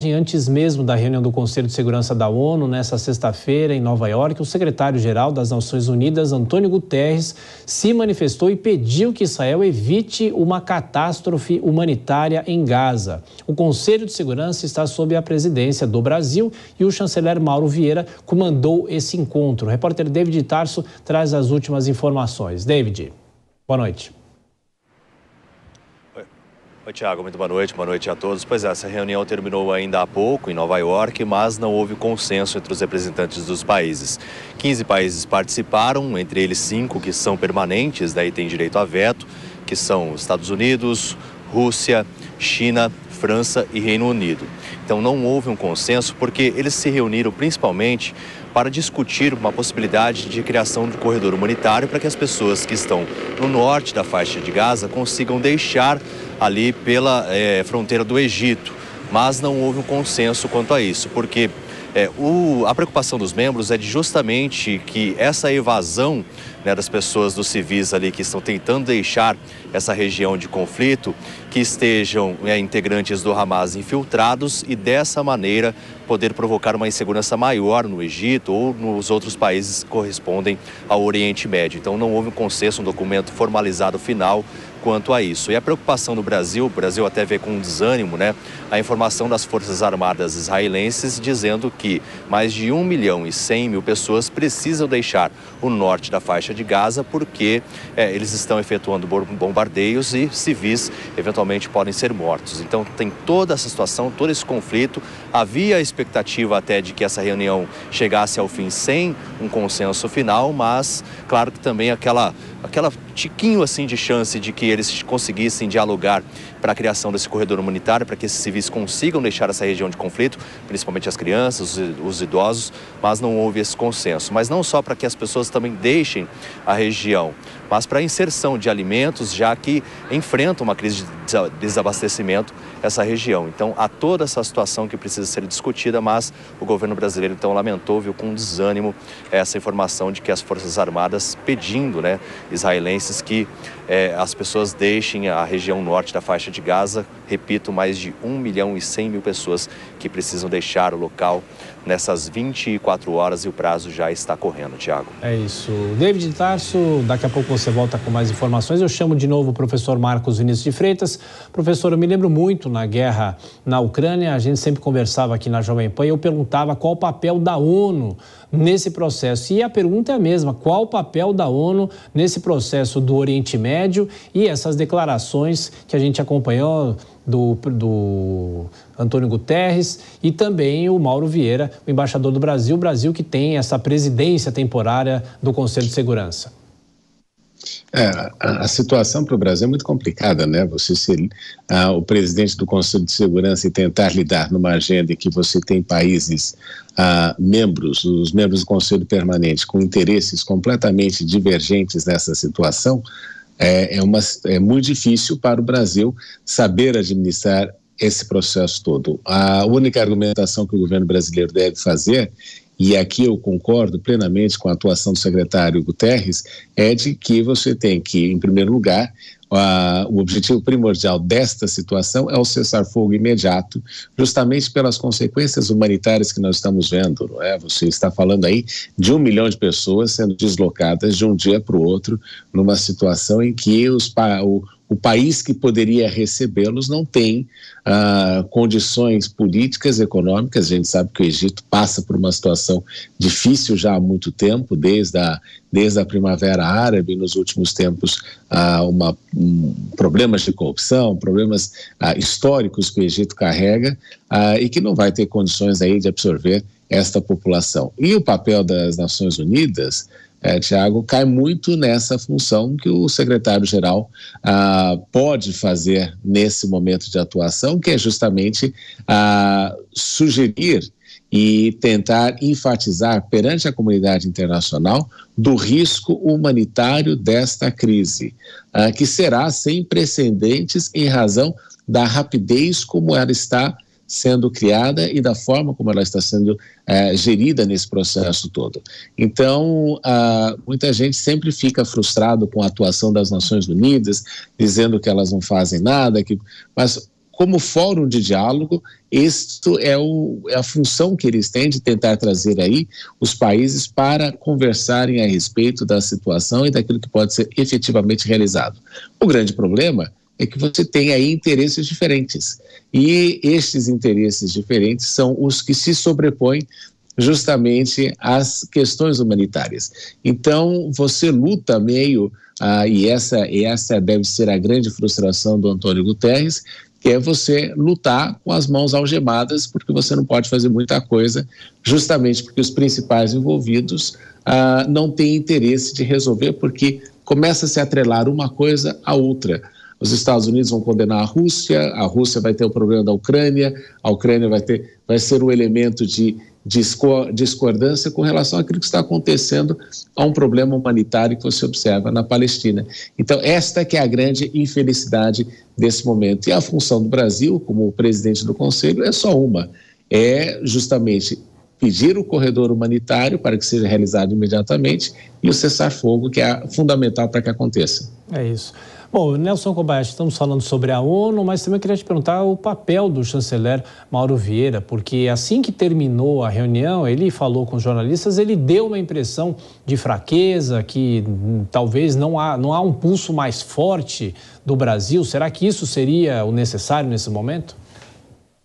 Antes mesmo da reunião do Conselho de Segurança da ONU, nesta sexta-feira, em Nova York, o secretário-geral das Nações Unidas, Antônio Guterres, se manifestou e pediu que Israel evite uma catástrofe humanitária em Gaza. O Conselho de Segurança está sob a presidência do Brasil e o chanceler Mauro Vieira comandou esse encontro. O repórter David Tarso traz as últimas informações. David, boa noite. Oi, Tiago, muito boa noite a todos. Pois é, essa reunião terminou ainda há pouco em Nova York, mas não houve consenso entre os representantes dos países. 15 países participaram, entre eles 5 que são permanentes, daí tem direito a veto, que são Estados Unidos, Rússia, China, França e Reino Unido. Então não houve um consenso porque eles se reuniram principalmente para discutir uma possibilidade de criação de um corredor humanitário para que as pessoas que estão no norte da faixa de Gaza consigam deixar ali pela fronteira do Egito. Mas não houve um consenso quanto a isso, porque a preocupação dos membros é de justamente que essa evasão, né, das pessoas, dos civis ali que estão tentando deixar essa região de conflito, que estejam integrantes do Hamas infiltrados e dessa maneira poder provocar uma insegurança maior no Egito ou nos outros países que correspondem ao Oriente Médio. Então não houve um consenso, um documento formalizado final quanto a isso. E a preocupação do Brasil, o Brasil até vê com desânimo, né, a informação das Forças Armadas israelenses dizendo que mais de 1.100.000 pessoas precisam deixar o norte da faixa de Gaza porque eles estão efetuando bombardeios e civis eventualmente podem ser mortos. Então tem toda essa situação, todo esse conflito. Havia a expectativa até de que essa reunião chegasse ao fim sem um consenso final, mas claro que também aquela tiquinho assim de chance de que eles conseguissem dialogar para a criação desse corredor humanitário, para que esses civis consigam deixar essa região de conflito, principalmente as crianças, os idosos, mas não houve esse consenso. Mas não só para que as pessoas também deixem a região, mas para a inserção de alimentos, já que enfrentam uma crise de desabastecimento essa região. Então, há toda essa situação que precisa ser discutida, mas o governo brasileiro, então, lamentou, viu com desânimo essa informação de que as Forças Armadas pedindo, né, israelenses que as pessoas deixem a região norte da faixa de Gaza. Repito, mais de 1.100.000 pessoas que precisam deixar o local nessas 24 horas e o prazo já está correndo, Tiago. É isso. David Tarso, daqui a pouco você volta com mais informações. Eu chamo de novo o professor Marcos Vinícius de Freitas. Professor, eu me lembro muito na guerra na Ucrânia, a gente sempre conversava aqui na Jovem Pan e eu perguntava qual o papel da ONU nesse processo. E a pergunta é a mesma, qual o papel da ONU nesse processo do Oriente Médio e essas declarações que a gente acompanhou do Antônio Guterres e também o Mauro Vieira, o embaixador do Brasil, o Brasil que tem essa presidência temporária do Conselho de Segurança. A situação para o Brasil é muito complicada, né? Você ser o presidente do Conselho de Segurança e tentar lidar numa agenda em que você tem países os membros do Conselho Permanente com interesses completamente divergentes nessa situação, é muito difícil para o Brasil saber administrar esse processo todo. A única argumentação que o governo brasileiro deve fazer, e aqui eu concordo plenamente com a atuação do secretário Guterres, é de que você tem que, em primeiro lugar, o objetivo primordial desta situação é o cessar-fogo imediato, justamente pelas consequências humanitárias que nós estamos vendo, não é? Você está falando aí de 1 milhão de pessoas sendo deslocadas de um dia para o outro, numa situação em que o país que poderia recebê-los não tem condições políticas, econômicas. A gente sabe que o Egito passa por uma situação difícil já há muito tempo, desde a Primavera Árabe, nos últimos tempos, problemas de corrupção, problemas históricos que o Egito carrega e que não vai ter condições aí de absorver esta população. E o papel das Nações Unidas, Tiago, cai muito nessa função que o secretário-geral pode fazer nesse momento de atuação, que é justamente sugerir e tentar enfatizar perante a comunidade internacional do risco humanitário desta crise, que será sem precedentes em razão da rapidez como ela está sendo criada e da forma como ela está sendo gerida nesse processo todo. Então, muita gente sempre fica frustrado com a atuação das Nações Unidas, dizendo que elas não fazem nada, mas como fórum de diálogo, isto é a função que eles têm de tentar trazer aí os países para conversarem a respeito da situação e daquilo que pode ser efetivamente realizado. O grande problema é que você tem aí interesses diferentes, e estes interesses diferentes são os que se sobrepõem justamente às questões humanitárias. Então, você luta meio, e essa deve ser a grande frustração do Antônio Guterres, que é você lutar com as mãos algemadas, porque você não pode fazer muita coisa, justamente porque os principais envolvidos não têm interesse de resolver, porque começa a se atrelar uma coisa à outra. Os Estados Unidos vão condenar a Rússia vai ter o problema da Ucrânia, a Ucrânia vai ser um elemento de discordância com relação àquilo que está acontecendo a um problema humanitário que você observa na Palestina. Então, esta que é a grande infelicidade desse momento. E a função do Brasil, como presidente do Conselho, é só uma, é justamente pedir o corredor humanitário para que seja realizado imediatamente e o cessar-fogo, que é fundamental para que aconteça. É isso. Bom, Nelson Kobayashi, estamos falando sobre a ONU, mas também queria te perguntar o papel do chanceler Mauro Vieira, porque assim que terminou a reunião, ele falou com os jornalistas, ele deu uma impressão de fraqueza, que talvez não há um pulso mais forte do Brasil. Será que isso seria o necessário nesse momento?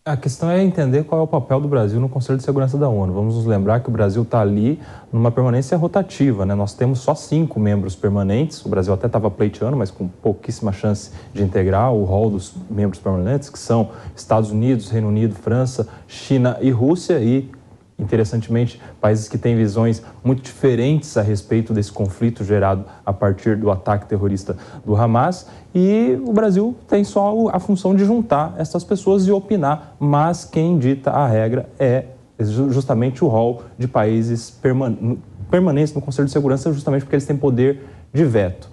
A questão é entender qual é o papel do Brasil no Conselho de Segurança da ONU. Vamos nos lembrar que o Brasil está ali numa permanência rotativa, né? Nós temos só 5 membros permanentes, o Brasil até estava pleiteando, mas com pouquíssima chance de integrar o rol dos membros permanentes, que são Estados Unidos, Reino Unido, França, China e Rússia, e interessantemente, países que têm visões muito diferentes a respeito desse conflito gerado a partir do ataque terrorista do Hamas, e o Brasil tem só a função de juntar essas pessoas e opinar, mas quem dita a regra é justamente o rol de países permanentes no Conselho de Segurança, justamente porque eles têm poder de veto.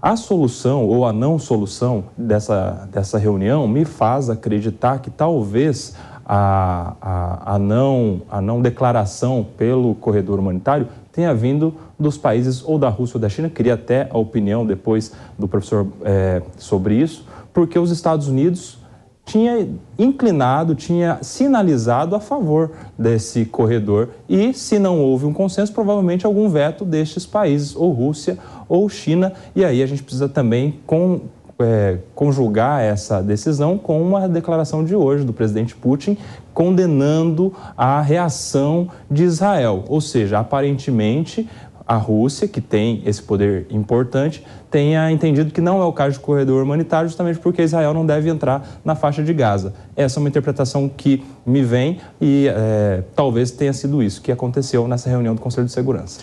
A solução ou a não solução dessa reunião me faz acreditar que talvez a não declaração pelo corredor humanitário tenha vindo dos países ou da Rússia ou da China. Queria até a opinião depois do professor sobre isso, porque os Estados Unidos tinha sinalizado a favor desse corredor, e se não houve um consenso, provavelmente algum veto destes países, ou Rússia ou China, e aí a gente precisa também conjugar essa decisão com uma declaração de hoje do presidente Putin condenando a reação de Israel. Ou seja, aparentemente a Rússia, que tem esse poder importante, tenha entendido que não é o caso de corredor humanitário, justamente porque Israel não deve entrar na faixa de Gaza. Essa é uma interpretação que me vem e talvez tenha sido isso que aconteceu nessa reunião do Conselho de Segurança.